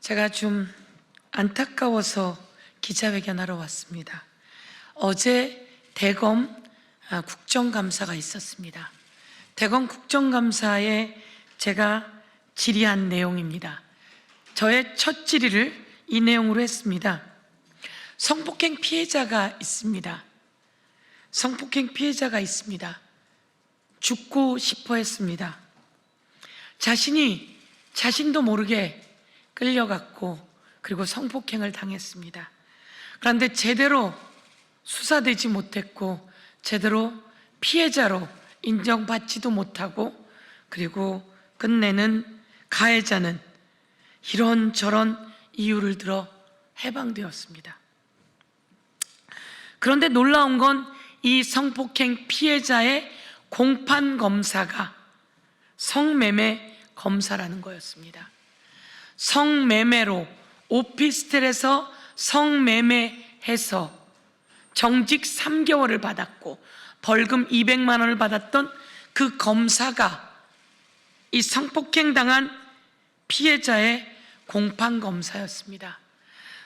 제가 좀 안타까워서 기자회견하러 왔습니다. 어제 대검 국정감사가 있었습니다. 대검 국정감사에 제가 질의한 내용입니다. 저의 첫 질의를 이 내용으로 했습니다. 성폭행 피해자가 있습니다. 성폭행 피해자가 있습니다. 죽고 싶어 했습니다. 자신도 모르게 끌려갔고 그리고 성폭행을 당했습니다. 그런데 제대로 수사되지 못했고 제대로 피해자로 인정받지도 못하고 그리고 끝내는 가해자는 이런저런 이유를 들어 해방되었습니다. 그런데 놀라운 건 이 성폭행 피해자의 공판 검사가 성매매 검사라는 거였습니다. 성매매로 오피스텔에서 성매매해서 정직 3개월을 받았고 벌금 200만 원을 받았던 그 검사가 이 성폭행 당한 피해자의 공판 검사였습니다.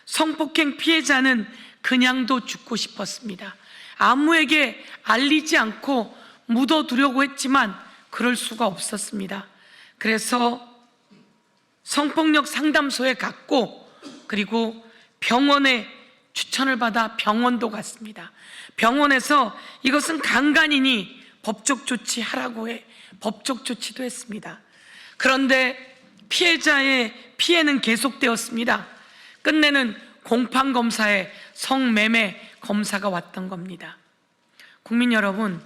성폭행 피해자는 그냥도 죽고 싶었습니다. 아무에게 알리지 않고 묻어두려고 했지만 그럴 수가 없었습니다. 그래서 성폭력 상담소에 갔고 그리고 병원에 추천을 받아 병원도 갔습니다. 병원에서 이것은 강간이니 법적 조치하라고 해 법적 조치도 했습니다. 그런데 피해자의 피해는 계속되었습니다. 끝내는 공판검사에 성매매 검사가 왔던 겁니다. 국민 여러분,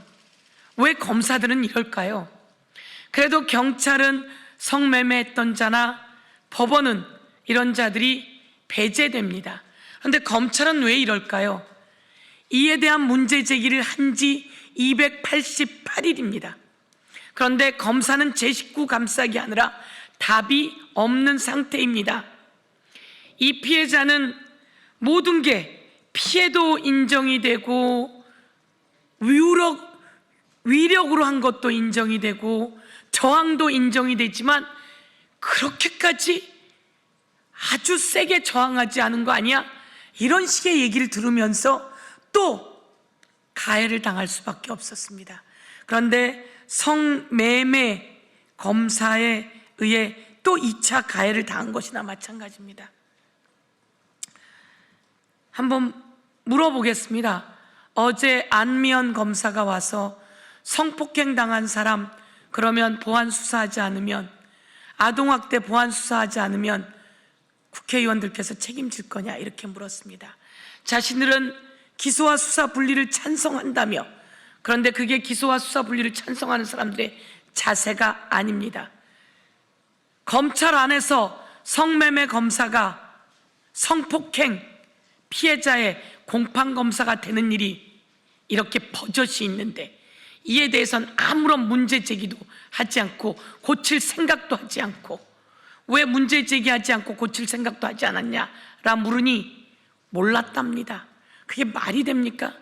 왜 검사들은 이럴까요? 그래도 경찰은 성매매했던 자나 법원은 이런 자들이 배제됩니다. 그런데 검찰은 왜 이럴까요? 이에 대한 문제 제기를 한 지 288일입니다. 그런데 검사는 제 식구 감싸기 하느라 답이 없는 상태입니다. 이 피해자는 모든 게 피해도 인정이 되고 위력으로 한 것도 인정이 되고 저항도 인정이 되지만 그렇게까지 아주 세게 저항하지 않은 거 아니야? 이런 식의 얘기를 들으면서 또 가해를 당할 수밖에 없었습니다. 그런데 성매매 검사에 의해 또 2차 가해를 당한 것이나 마찬가지입니다. 한번 물어보겠습니다. 어제 안미연 검사가 와서 성폭행 당한 사람 그러면 보안 수사하지 않으면 아동학대 보안 수사하지 않으면 국회의원들께서 책임질 거냐 이렇게 물었습니다. 자신들은 기소와 수사 분리를 찬성한다며 그런데 그게 기소와 수사 분리를 찬성하는 사람들의 자세가 아닙니다. 검찰 안에서 성매매 검사가 성폭행 피해자의 공판검사가 되는 일이 이렇게 버젓이 있는데 이에 대해서는 아무런 문제 제기도 하지 않고 고칠 생각도 하지 않고 왜 문제 제기하지 않고 고칠 생각도 하지 않았냐라 물으니 몰랐답니다. 그게 말이 됩니까?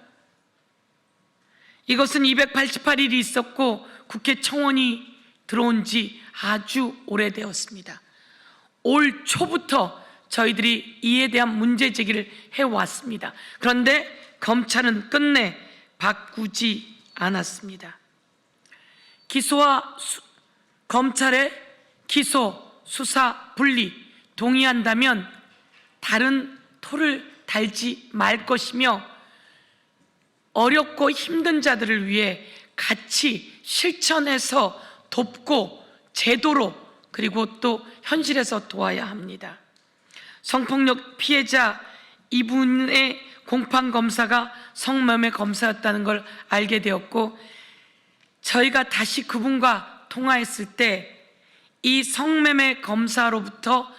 이것은 288일이 있었고 국회 청원이 들어온 지 아주 오래되었습니다. 올 초부터 저희들이 이에 대한 문제 제기를 해왔습니다. 그런데 검찰은 끝내 바꾸지 않았습니다. 검찰의 기소, 수사, 분리 동의한다면 다른 토를 달지 말 것이며 어렵고 힘든 자들을 위해 같이 실천해서 돕고 제도로 그리고 또 현실에서 도와야 합니다. 성폭력 피해자 이분의 공판검사가 성매매 검사였다는 걸 알게 되었고 저희가 다시 그분과 통화했을 때 이 성매매 검사로부터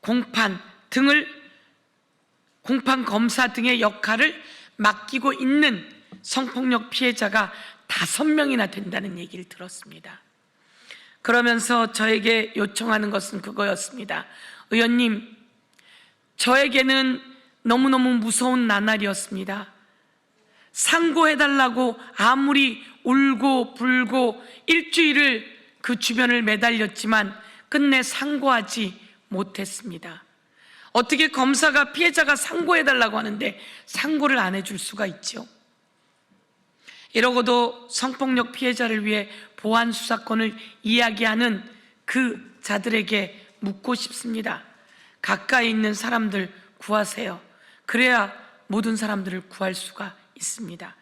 공판 검사 등의 역할을 맡기고 있는 성폭력 피해자가 5명이나 된다는 얘기를 들었습니다. 그러면서 저에게 요청하는 것은 그거였습니다. 의원님, 저에게는 너무너무 무서운 나날이었습니다. 상고해달라고 아무리 울고 불고 일주일을 그 주변을 매달렸지만 끝내 상고하지 못했습니다. 어떻게 검사가 피해자가 상고해달라고 하는데 상고를 안 해줄 수가 있죠? 이러고도 성폭력 피해자를 위해 보안 수사권을 이야기하는 그 자들에게 묻고 싶습니다. 가까이 있는 사람들 구하세요. 그래야 모든 사람들을 구할 수가 있습니다.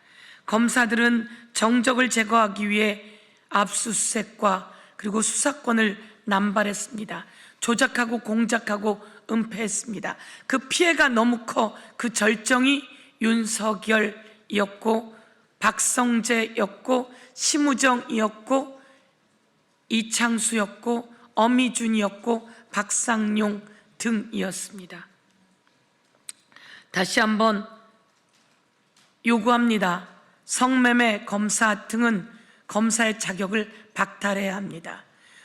검사들은 정적을 제거하기 위해 압수수색과 그리고 수사권을 남발했습니다. 조작하고 공작하고 은폐했습니다. 그 피해가 너무 커 그 절정이 윤석열이었고 박성재였고 심우정이었고 이창수였고 어미준이었고 박상용 등이었습니다. 다시 한번 요구합니다. 성매매 검사 등은 검사의 자격을 박탈해야 합니다.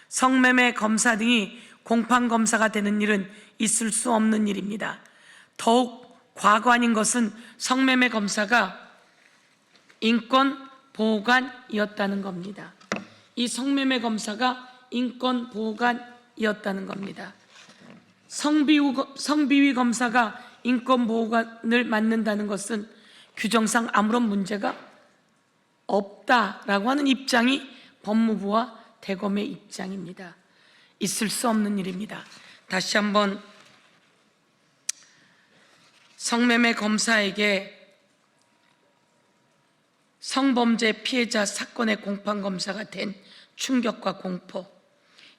성매매 검사 등이 공판검사가 되는 일은 있을 수 없는 일입니다. 더욱 과관인 것은 성매매 검사가 인권보호관이었다는 겁니다. 이 성매매 검사가 인권보호관이었다는 겁니다. 성비위 검사가 인권보호관을 맡는다는 것은 규정상 아무런 문제가 없다라고 하는 입장이 법무부와 대검의 입장입니다. 있을 수 없는 일입니다. 다시 한번 성매매 검사에게 성범죄 피해자 사건의 공판검사가 된 충격과 공포.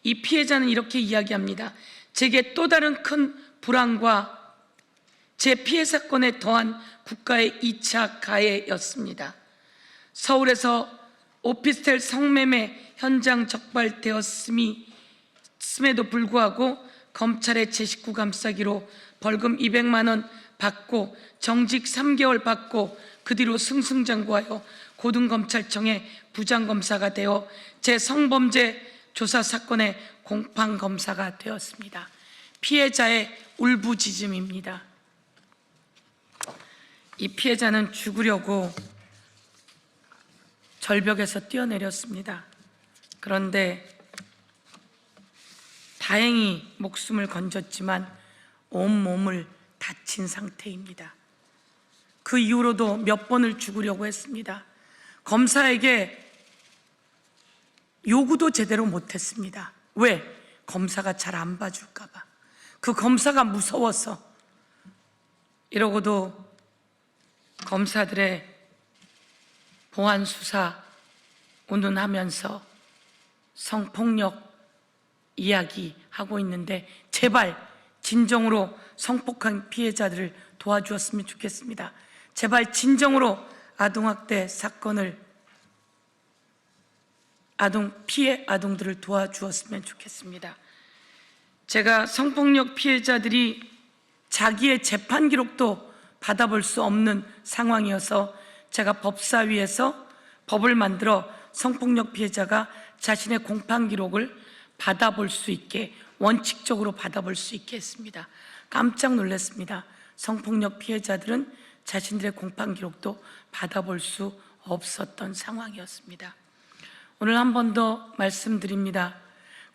이 피해자는 이렇게 이야기합니다. 제게 또 다른 큰 불안과 제 피해 사건에 더한 국가의 2차 가해였습니다. 서울에서 오피스텔 성매매 현장 적발되었음에도 불구하고 검찰의 제 식구 감싸기로 벌금 200만 원 받고 정직 3개월 받고 그 뒤로 승승장구하여 고등검찰청의 부장검사가 되어 제 성범죄 조사 사건의 공판검사가 되었습니다. 피해자의 울부짖음입니다. 이 피해자는 죽으려고 절벽에서 뛰어내렸습니다. 그런데 다행히 목숨을 건졌지만 온몸을 다친 상태입니다. 그 이후로도 몇 번을 죽으려고 했습니다. 검사에게 요구도 제대로 못했습니다. 왜? 검사가 잘 안 봐줄까 봐. 그 검사가 무서워서. 이러고도 검사들의 보안 수사 운운하면서 성폭력 이야기하고 있는데 제발 진정으로 성폭행 피해자들을 도와주었으면 좋겠습니다. 제발 진정으로 아동학대 사건을 피해 아동들을 도와주었으면 좋겠습니다. 제가 성폭력 피해자들이 자기의 재판 기록도 받아볼 수 없는 상황이어서 제가 법사위에서 법을 만들어 성폭력 피해자가 자신의 공판 기록을 받아볼 수 있게, 원칙적으로 받아볼 수 있게 했습니다. 깜짝 놀랐습니다. 성폭력 피해자들은 자신들의 공판 기록도 받아볼 수 없었던 상황이었습니다. 오늘 한 번 더 말씀드립니다.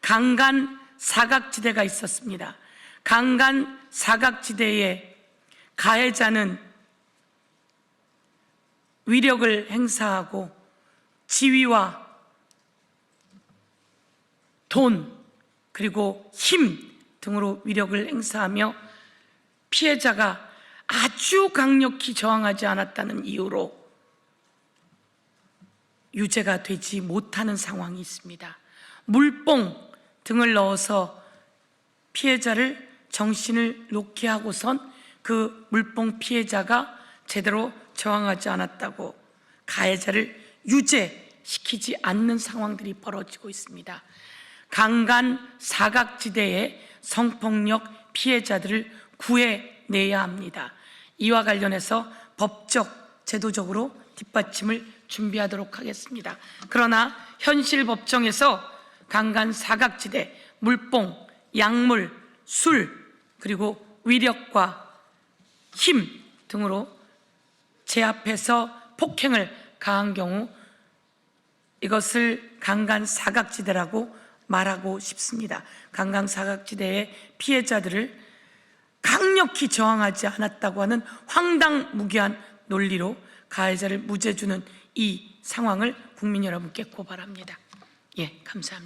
강간 사각지대가 있었습니다. 강간 사각지대에 가해자는 위력을 행사하고 지위와 돈 그리고 힘 등으로 위력을 행사하며 피해자가 아주 강력히 저항하지 않았다는 이유로 유죄가 되지 못하는 상황이 있습니다. 물뽕 등을 넣어서 피해자를 정신을 놓게 하고선 그 물뽕 피해자가 제대로 저항하지 않았다고 가해자를 유죄시키지 않는 상황들이 벌어지고 있습니다. 강간 사각지대의 성폭력 피해자들을 구해내야 합니다. 이와 관련해서 법적, 제도적으로 뒷받침을 준비하도록 하겠습니다. 그러나 현실 법정에서 강간 사각지대, 물뽕, 약물, 술, 그리고 위력과 힘 등으로 제압해서 폭행을 가한 경우 이것을 강간 사각지대라고 말하고 싶습니다. 강간 사각지대의 피해자들을 강력히 저항하지 않았다고 하는 황당무계한 논리로 가해자를 무죄 주는 이 상황을 국민 여러분께 고발합니다. 예, 감사합니다.